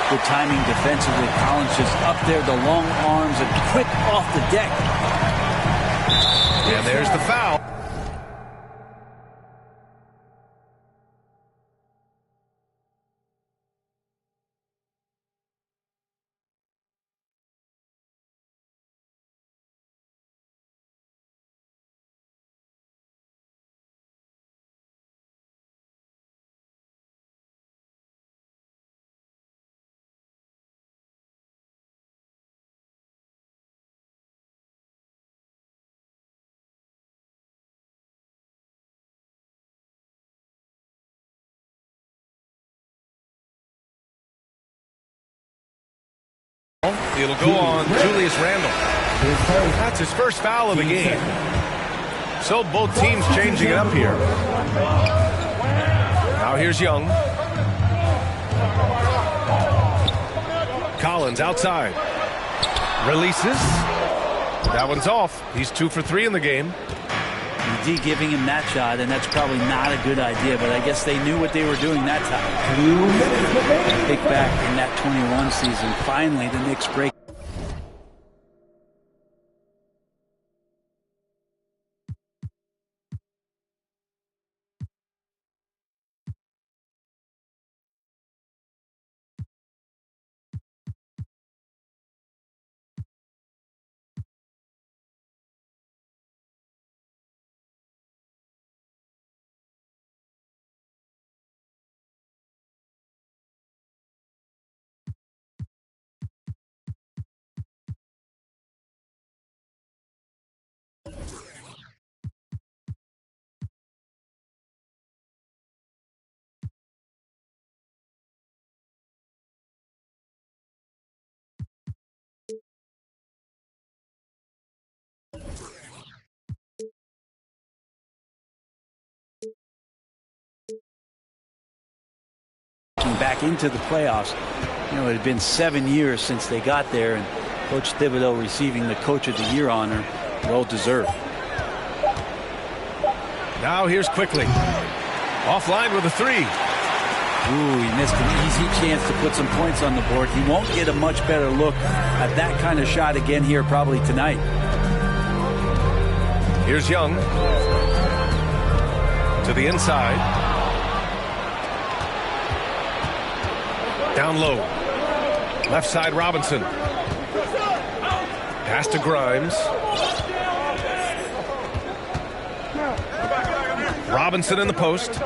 Good timing defensively. Collins just up there, the long arms, and quick off the deck. And there's the foul. It'll go on Julius Randle. That's his first foul of the game. So both teams changing it up here. Now here's Young. Collins outside. Releases. That one's off. He's 2 for 3 in the game. D giving him that shot, and that's probably not a good idea, but I guess they knew what they were doing that time. Pick back in that 21 season. Finally, the Knicks break. Back into the playoffs. You know, it had been 7 years since they got there, and Coach Thibodeau receiving the Coach of the Year honor. Well deserved. Now here's Quickly. Offline with a 3. Ooh, he missed an easy chance to put some points on the board. He won't get a much better look at that kind of shot again here probably tonight. Here's Young. To the inside. Down low. Left side Robinson. Pass to Grimes. Robinson in the post.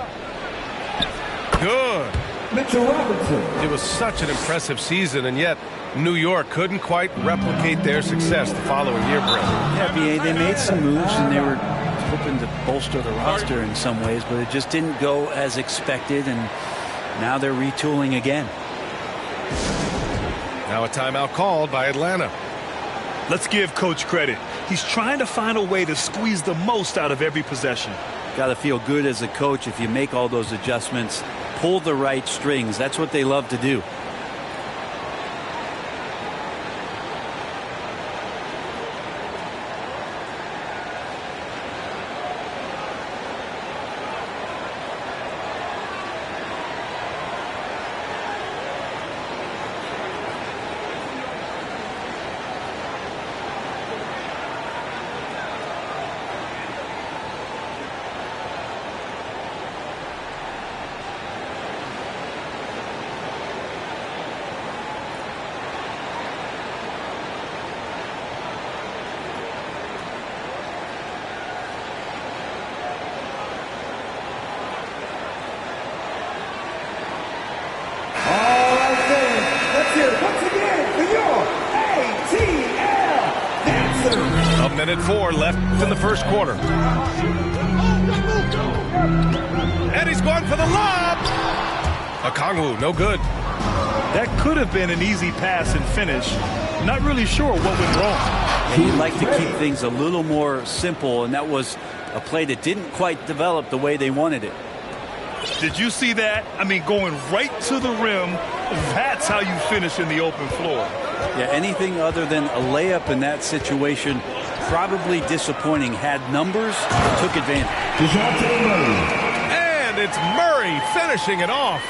Good. Mitchell Robinson. It was such an impressive season, and yet New York couldn't quite replicate their success the following year, Brett. Yeah, BA, they made some moves, and they were hoping to bolster the roster in some ways, but it just didn't go as expected, and now they're retooling again. Now a timeout called by Atlanta. Let's give Coach credit. He's trying to find a way to squeeze the most out of every possession. Got to feel good as a coach if you make all those adjustments, pull the right strings. That's what they love to do. Minute 4 left in the first quarter. And he's going for the lob. Okongwu, no good. That could have been an easy pass and finish. Not really sure what went wrong. He'd like to keep things a little more simple, and that was a play that didn't quite develop the way they wanted it. Did you see that? I mean, going right to the rim, that's how you finish in the open floor. Yeah, anything other than a layup in that situation, probably disappointing. Had numbers, took advantage. And it's Murray finishing it off.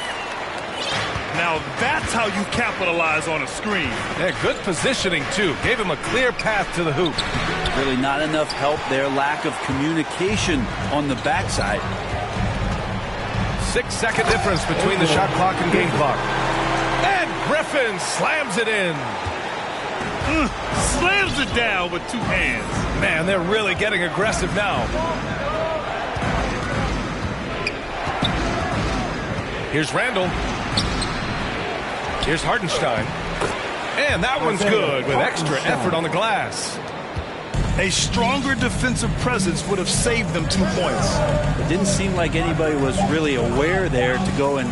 Now that's how you capitalize on a screen. Yeah, good positioning, too. Gave him a clear path to the hoop. Really not enough help there. Lack of communication on the backside. 6-second difference between the shot clock and game clock. And Griffin slams it in. Slams it down with 2 hands. Man, they're really getting aggressive now. Here's Randall. Here's Hartenstein. And that one's good with extra effort on the glass. A stronger defensive presence would have saved them 2 points. It didn't seem like anybody was really aware there to go and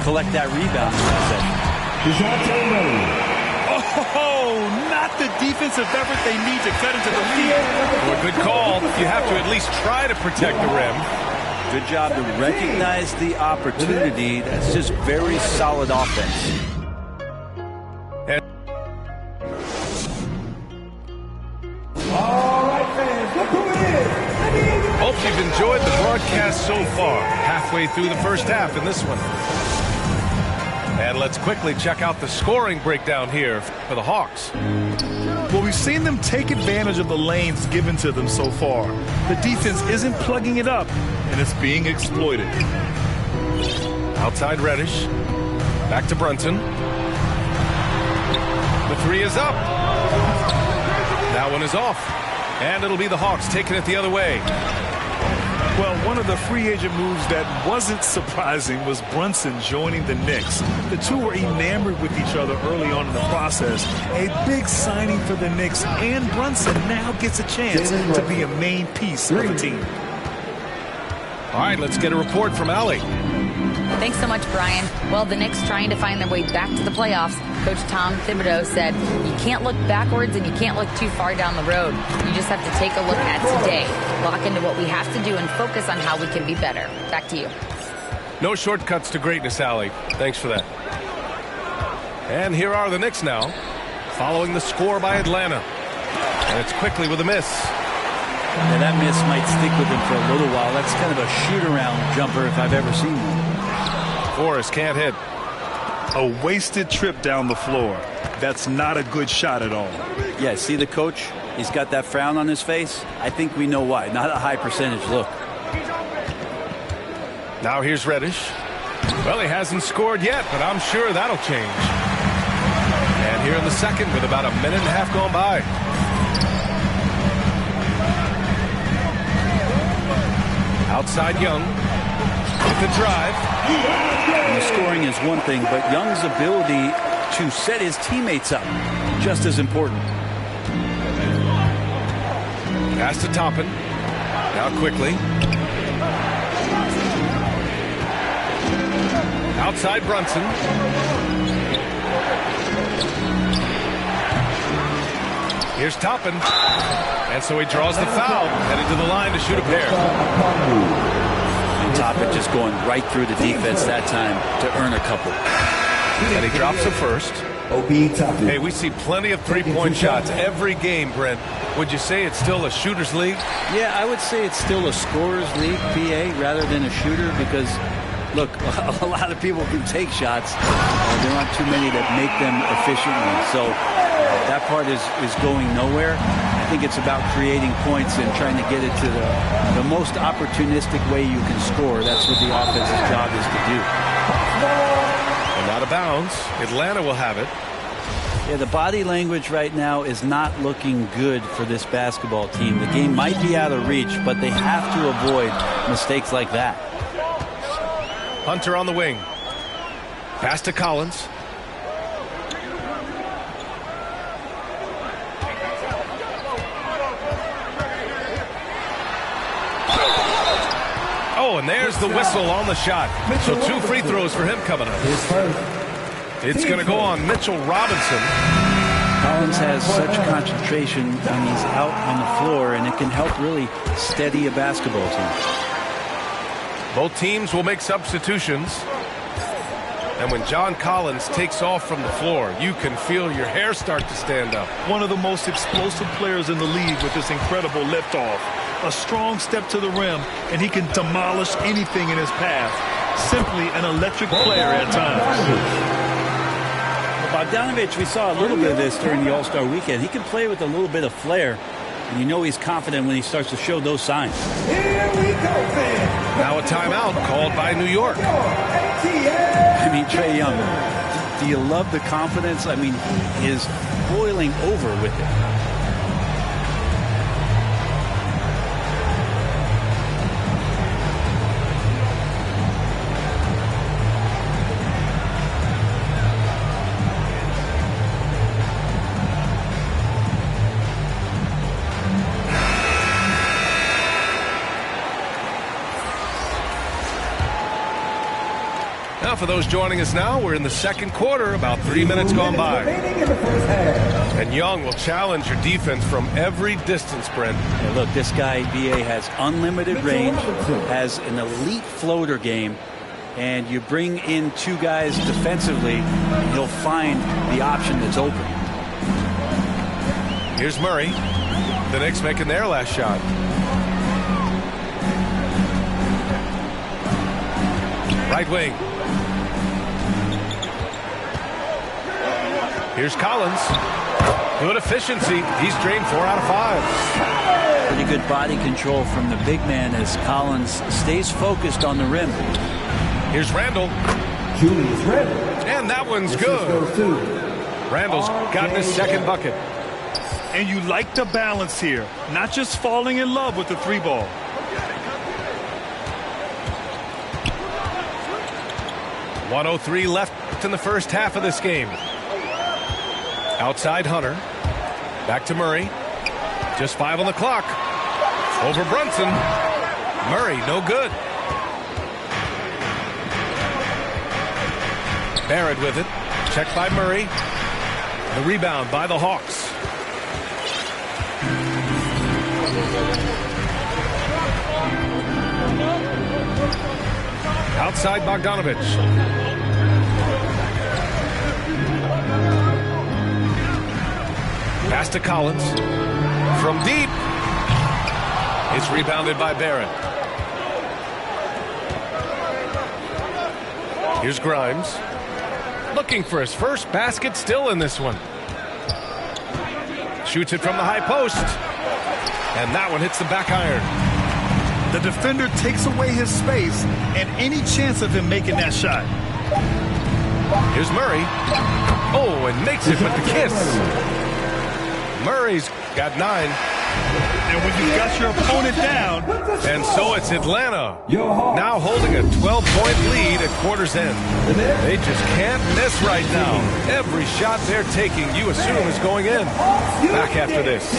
collect that rebound in that session. Oh, not the defensive effort they need to cut into the lead. Well, good call. You have to at least try to protect the rim. Good job to recognize the opportunity. That's just very solid offense. All right, fans, look who it is. Hope you've enjoyed the broadcast so far. Halfway through the first half in this one. And let's quickly check out the scoring breakdown here for the Hawks. Well, we've seen them take advantage of the lanes given to them so far. The defense isn't plugging it up, and it's being exploited. Outside Reddish. Back to Brunson. The 3 is up. That one is off. And it'll be the Hawks taking it the other way. Well, one of the free agent moves that wasn't surprising was Brunson joining the Knicks. The two were enamored with each other early on in the process. A big signing for the Knicks, and Brunson now gets a chance to be a main piece of the team. All right, let's get a report from Allie. Thanks so much, Brian. Well, the Knicks trying to find their way back to the playoffs. Coach Tom Thibodeau said, you can't look backwards and you can't look too far down the road. You just have to take a look at today, lock into what we have to do, and focus on how we can be better. Back to you. No shortcuts to greatness, Allie. Thanks for that. And here are the Knicks now, following the score by Atlanta. And it's quickly with a miss. Yeah, that miss might stick with him for a little while. That's kind of a shoot-around jumper if I've ever seen one. Forrest can't hit. A wasted trip down the floor. That's not a good shot at all. Yeah, see the coach? He's got that frown on his face. I think we know why. Not a high percentage look. Now here's Reddish. Well, he hasn't scored yet, but I'm sure that'll change. And here in the second with about a minute and a half gone by. Outside Young with the drive. And the scoring is one thing, but Young's ability to set his teammates up, just as important. Pass to Toppin. Now quickly. Outside Brunson. Here's Toppin. And so he draws the foul, headed to the line to shoot a pair. And Toppin just going right through the defense that time to earn a couple. And he drops the first. Hey, we see plenty of three-point shots every game, Brent. Would you say it's still a shooter's league? Yeah, I would say it's still a scorer's league, PA, rather than a shooter, because, look, a lot of people can take shots. There aren't too many that make them efficiently. So that part is going nowhere. I think it's about creating points and trying to get it to the most opportunistic way you can score. That's what the offense's job is to do. And out of bounds. Atlanta will have it. Yeah, the body language right now is not looking good for this basketball team. The game might be out of reach, but they have to avoid mistakes like that. Hunter on the wing. Pass to Collins. Oh, and there's the whistle on the shot. So 2 free throws for him coming up. It's going to go on Mitchell Robinson. Collins has such concentration when he's out on the floor, and it can help really steady a basketball team. Both teams will make substitutions. And when John Collins takes off from the floor, you can feel your hair start to stand up. One of the most explosive players in the league with this incredible liftoff. A strong step to the rim, and he can demolish anything in his path. Simply an electric player at times. Bogdanovich, we saw a little bit of this during the All-Star weekend. He can play with a little bit of flair, and you know he's confident when he starts to show those signs. Here we go, fans. Now a timeout called by New York. I mean, Trae Young, do you love the confidence? I mean, he is boiling over with it. Now, for those joining us now, we're in the second quarter, about 3 minutes gone by. Remaining in the first half. And Young will challenge your defense from every distance, Brent. Yeah, look, this guy, BA, has unlimited range, has an elite floater game, and you bring in two guys defensively, he'll find the option that's open. Here's Murray. The Knicks making their last shot. Right wing. Here's Collins. Good efficiency. He's drained 4 out of 5. Pretty good body control from the big man as Collins stays focused on the rim. Here's Randall. Julius Randle. And that one's Goes good. to Randall's gotten his second bucket. And you like the balance here, not just falling in love with the three ball. .103 left in the first half of this game. Outside Hunter. Back to Murray. Just 5 on the clock. Over Brunson. Murray, no good. Barrett with it. Checked by Murray. The rebound by the Hawks. Outside Bogdanovich. Pass to Collins. From deep. It's rebounded by Barrett. Here's Grimes. Looking for his first basket, still in this one. Shoots it from the high post. And that one hits the back iron. The defender takes away his space and any chance of him making that shot. Here's Murray. Oh, and makes it with the kiss. Murray's got 9. And when you got your opponent down. And so it's Atlanta now holding a 12-point lead at quarter's end. They just can't miss right now. Every shot they're taking, you assume, is going in. Back after this.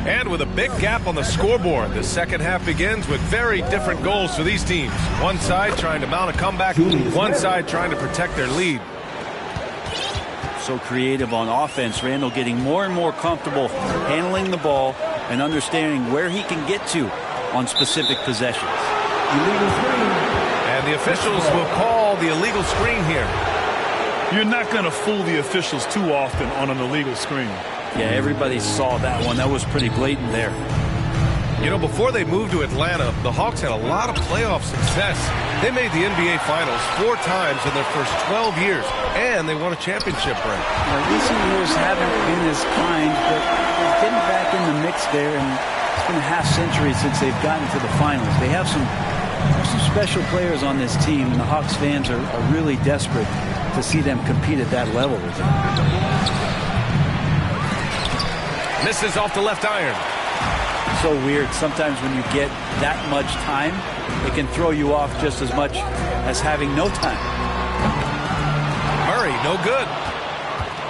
And with a big gap on the scoreboard, the second half begins with very different goals for these teams. One side trying to mount a comeback, one side trying to protect their lead. So creative on offense. Randall getting more and more comfortable handling the ball and understanding where he can get to on specific possessions. And the officials will call the illegal screen here. You're not going to fool the officials too often on an illegal screen. Yeah, everybody saw that one. That was pretty blatant there. You know, before they moved to Atlanta, the Hawks had a lot of playoff success. They made the NBA Finals 4 times in their first 12 years, and they won a championship ring. Recent years haven't been as kind, but they're getting back in the mix there, and it's been a half-century since they've gotten to the finals. They have some special players on this team, and the Hawks fans are really desperate to see them compete at that level with them. Misses off the left iron. So weird. Sometimes when you get that much time, it can throw you off just as much as having no time. Murray, no good.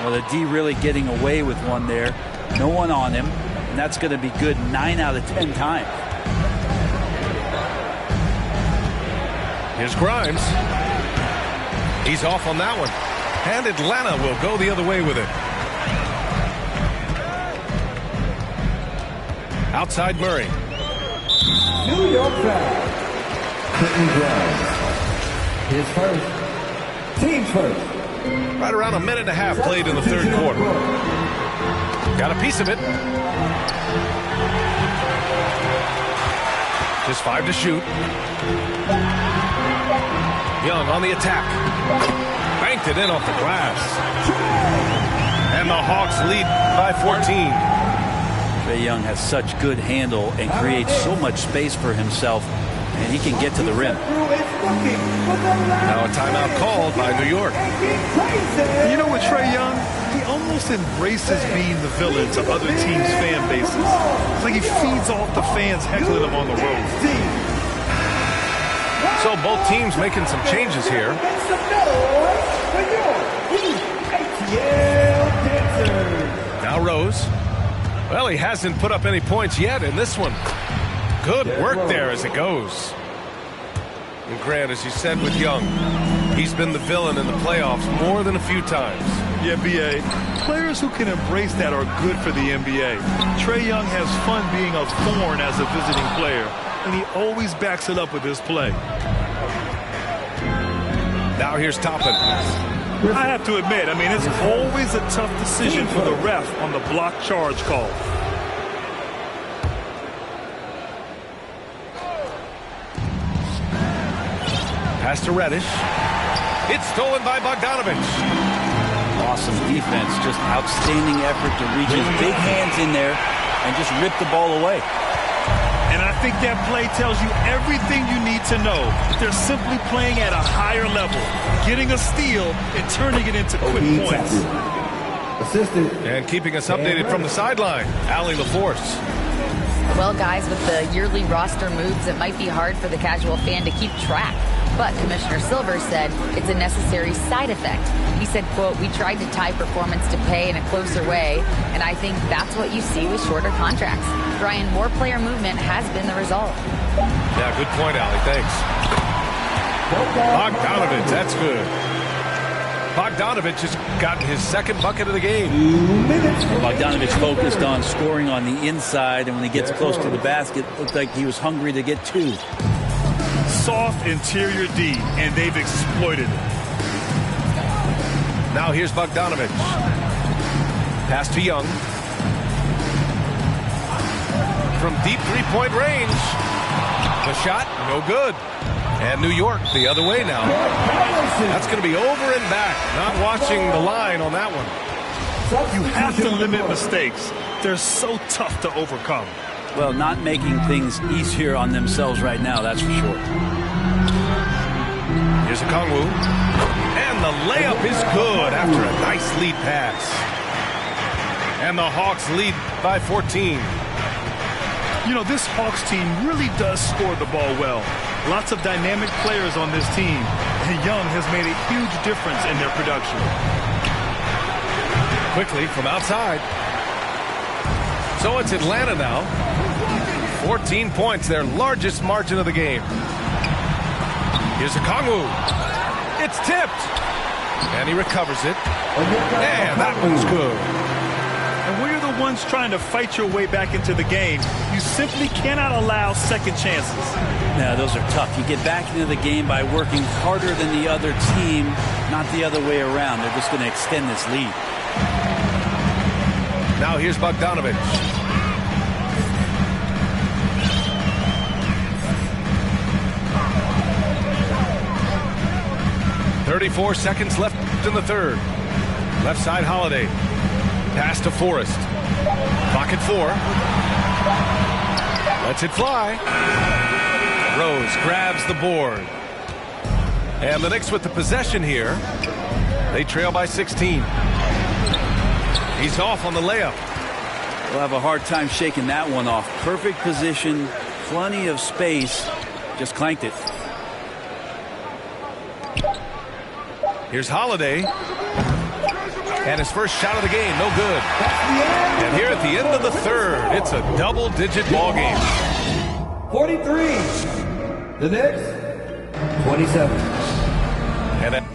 Well, the D really getting away with one there. No one on him, and that's going to be good 9 out of 10 times. Here's Grimes. He's off on that one. And Atlanta will go the other way with it. Outside Murray. New York foul. Quentin Grimes. His first. Team's first. Right around a minute and a half played in the third quarter. Got a piece of it. Just 5 to shoot. Young on the attack. Banked it in off the glass. And the Hawks lead by 14. Trae Young has such good handle and creates so much space for himself, and he can get to the rim. Now a timeout called by New York. You know what, Trae Young? He almost embraces being the villain to other teams' fan bases. It's like he feeds off the fans heckling him on the road. So both teams making some changes here. Now Rose. Well, he hasn't put up any points yet in this one. Good work there as it goes. And Grant, as you said with Young, he's been the villain in the playoffs more than a few times. Yeah, B.A. Players who can embrace that are good for the NBA. Trae Young has fun being a thorn as a visiting player, and he always backs it up with his play. Now here's Toppin. I have to admit, it's always a tough decision for the ref on the block charge call. Pass to Reddish. It's stolen by Bogdanovich. Awesome defense, just outstanding effort to reach his big hands in there and just rip the ball away. And I think that play tells you everything you need to know. They're simply playing at a higher level, getting a steal and turning it into quick points. Assistant. And keeping us updated from the sideline, Allie LaForce. Well, guys, with the yearly roster moves, it might be hard for the casual fan to keep track. But Commissioner Silver said it's a necessary side effect. He said, quote, "We tried to tie performance to pay in a closer way, and I think that's what you see with shorter contracts." Brian, more player movement has been the result. Yeah, good point, Allie. Thanks. Bogdanovich, that's good. Bogdanovich has gotten his second bucket of the game. Bogdanovich focused on scoring on the inside, and when he gets close to the basket, it looked like he was hungry to get two. Soft interior D, and they've exploited it. Now here's Bogdanovich. Pass to Young. From deep three-point range. The shot, no good. And New York the other way now. That's going to be over and back. Not watching the line on that one. You have to limit mistakes. They're so tough to overcome. Well, not making things easier on themselves right now, that's for sure. Here's a Kongwu. And the layup is good after a nice lead pass. And the Hawks lead by 14. You know, this Hawks team really does score the ball well. Lots of dynamic players on this team. And Young has made a huge difference in their production. Quickly from outside. So it's Atlanta now. 14 points, their largest margin of the game. Here's a Kongwu. It's tipped. And he recovers it. And that one's good. And when you're the ones trying to fight your way back into the game, you simply cannot allow second chances. Now, those are tough. You get back into the game by working harder than the other team, not the other way around. They're just going to extend this lead. Now here's Bogdanovich. .34 seconds left in the third. Left side Holiday. Pass to Forrest. Clock at 4. Lets it fly. Rose grabs the board. And the Knicks with the possession here. They trail by 16. He's off on the layup. We'll have a hard time shaking that one off. Perfect position, plenty of space. Just clanked it. Here's Holiday. And his first shot of the game, no good. And here at the end of the third, it's a double-digit ball game. 43. The Knicks, 27. And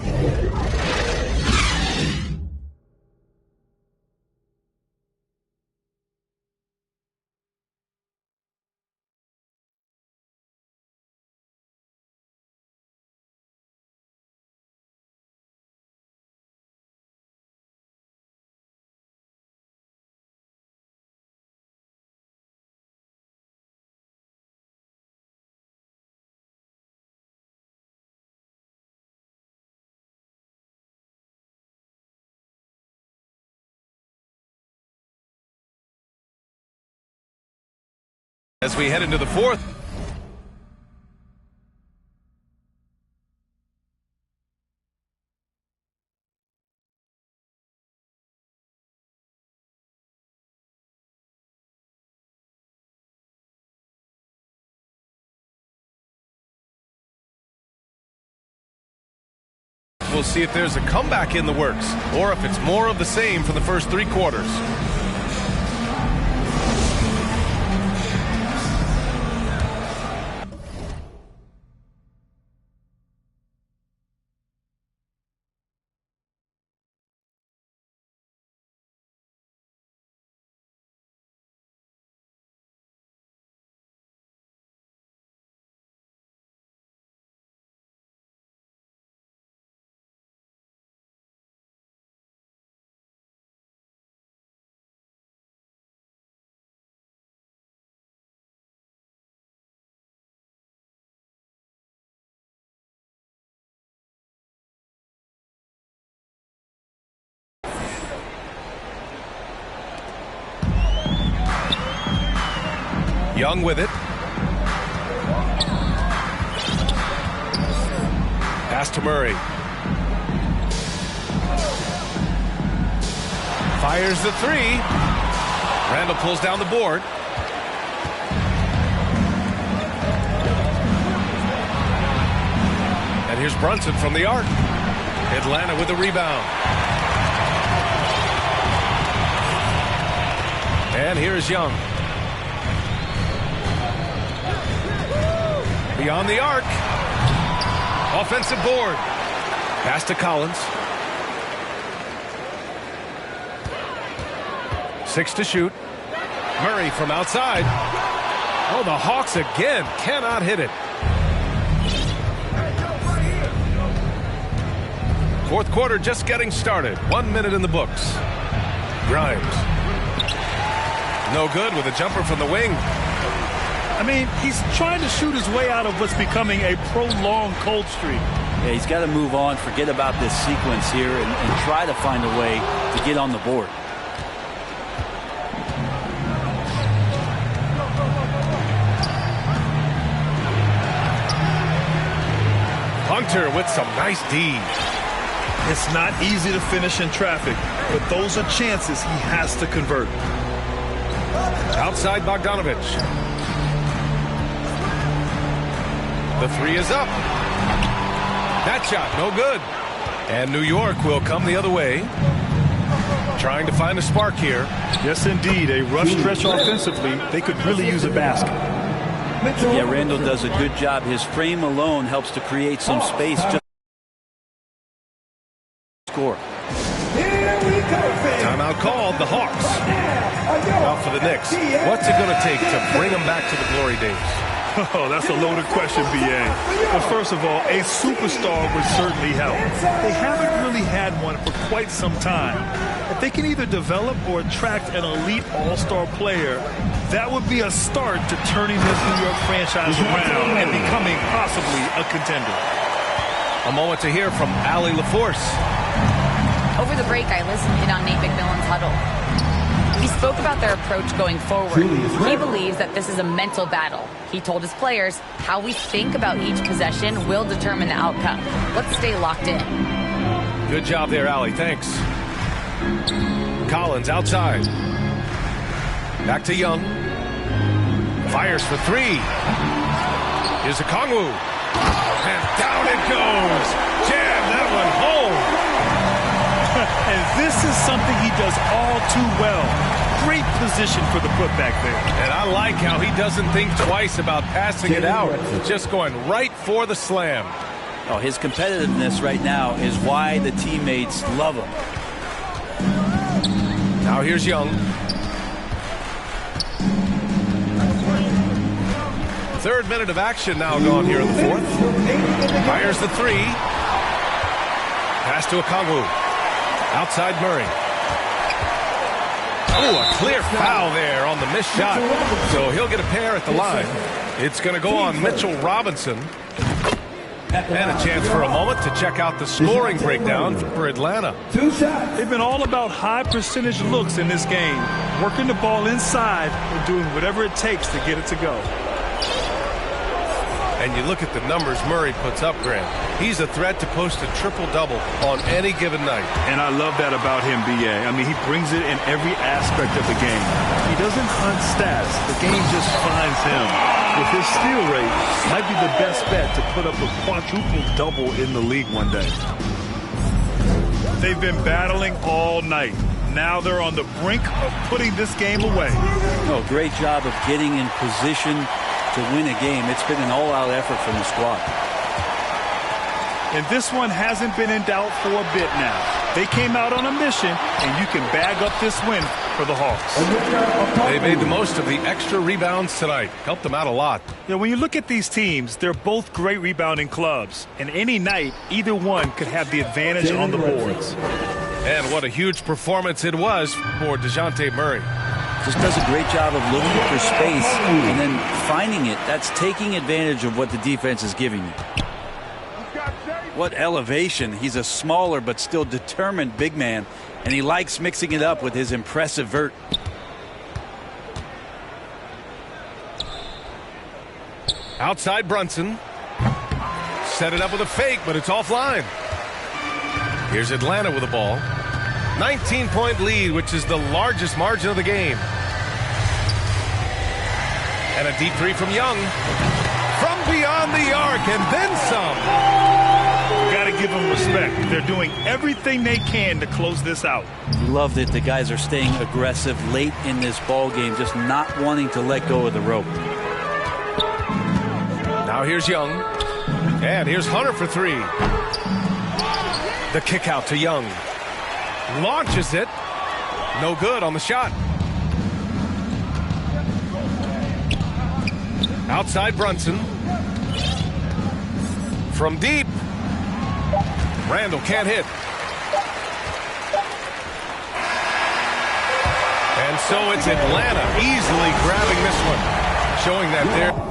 As we head into the fourth. We'll see if there's a comeback in the works, or if it's more of the same for the first 3 quarters. Young with it. Pass to Murray. Fires the 3. Randall pulls down the board. And here's Brunson from the arc. Atlanta with the rebound. And here's Young. Beyond the arc. Offensive board. Pass to Collins. 6 to shoot. Murray from outside. Oh, the Hawks again cannot hit it. Fourth quarter just getting started. 1 minute in the books. Grimes. No good with a jumper from the wing. I mean, he's trying to shoot his way out of what's becoming a prolonged cold streak. Yeah, he's got to move on, forget about this sequence here, and try to find a way to get on the board. Hunter with some nice D. It's not easy to finish in traffic, but those are chances he has to convert. Outside Bogdanovich. The 3 is up. That shot, no good. And New York will come the other way. Trying to find a spark here. Yes, indeed. A rough stretch offensively. They could really use a basket. Yeah, Randall does a good job. His frame alone helps to create some space. Just score. Timeout called. The Hawks. Out for the Knicks. What's it going to take to bring them back to the glory days? Oh, that's a loaded question, B.A. But first of all, a superstar would certainly help. They haven't really had one for quite some time. If they can either develop or attract an elite all-star player, that would be a start to turning this New York franchise around and becoming possibly a contender. A moment to hear from Allie LaForce. Over the break, I listened in on Nate McMillan's huddle. He spoke about their approach going forward. He believes that this is a mental battle. He told his players how we think about each possession will determine the outcome. Let's stay locked in. Good job there, Allie. Thanks. Collins outside. Back to Young. Fires for 3. Here's a Kongwu. And down it goes. Jam that one home. And this is something he does all too well. Great position for the putback there. And I like how he doesn't think twice about passing it out. Just going right for the slam. Oh, his competitiveness right now is why the teammates love him. Now here's Young. Third minute of action now gone here in the fourth. Fires the 3. Pass to Okongwu. Outside Murray. Oh, a clear foul there on the missed shot. So he'll get a pair at the line. It's going to go on Mitchell Robinson. And a chance for a moment to check out the scoring breakdown for Atlanta. 2 shots. They've been all about high percentage looks in this game, working the ball inside and doing whatever it takes to get it to go. And you look at the numbers Murray puts up, Grant. He's a threat to post a triple-double on any given night. And I love that about him, B.A. I mean, he brings it in every aspect of the game. He doesn't hunt stats. The game just finds him. With his steal rate, might be the best bet to put up a quadruple double in the league one day. They've been battling all night. Now they're on the brink of putting this game away. Oh, great job of getting in position to win a game. It's been an all-out effort from the squad. And this one hasn't been in doubt for a bit now. They came out on a mission, and you can bag up this win for the Hawks. They made the most of the extra rebounds tonight. Helped them out a lot. Yeah, when you look at these teams, they're both great rebounding clubs. And any night, either one could have the advantage on the boards. And what a huge performance it was for DeJounte Murray. Just does a great job of looking for space and then finding it. That's taking advantage of what the defense is giving you. What elevation. He's a smaller but still determined big man, and he likes mixing it up with his impressive vert. Outside Brunson. Set it up with a fake, but it's offline. Here's Atlanta with the ball. 19-point lead, which is the largest margin of the game. And a deep three from Young. From beyond the arc, and then some. Got to give them respect. They're doing everything they can to close this out. Love that the guys are staying aggressive late in this ball game, just not wanting to let go of the rope. Now here's Young. And here's Hunter for three. The kick out to Young. Launches it. No good on the shot. Outside Brunson. From deep. Randall can't hit. And so it's Atlanta easily grabbing this one, showing that they're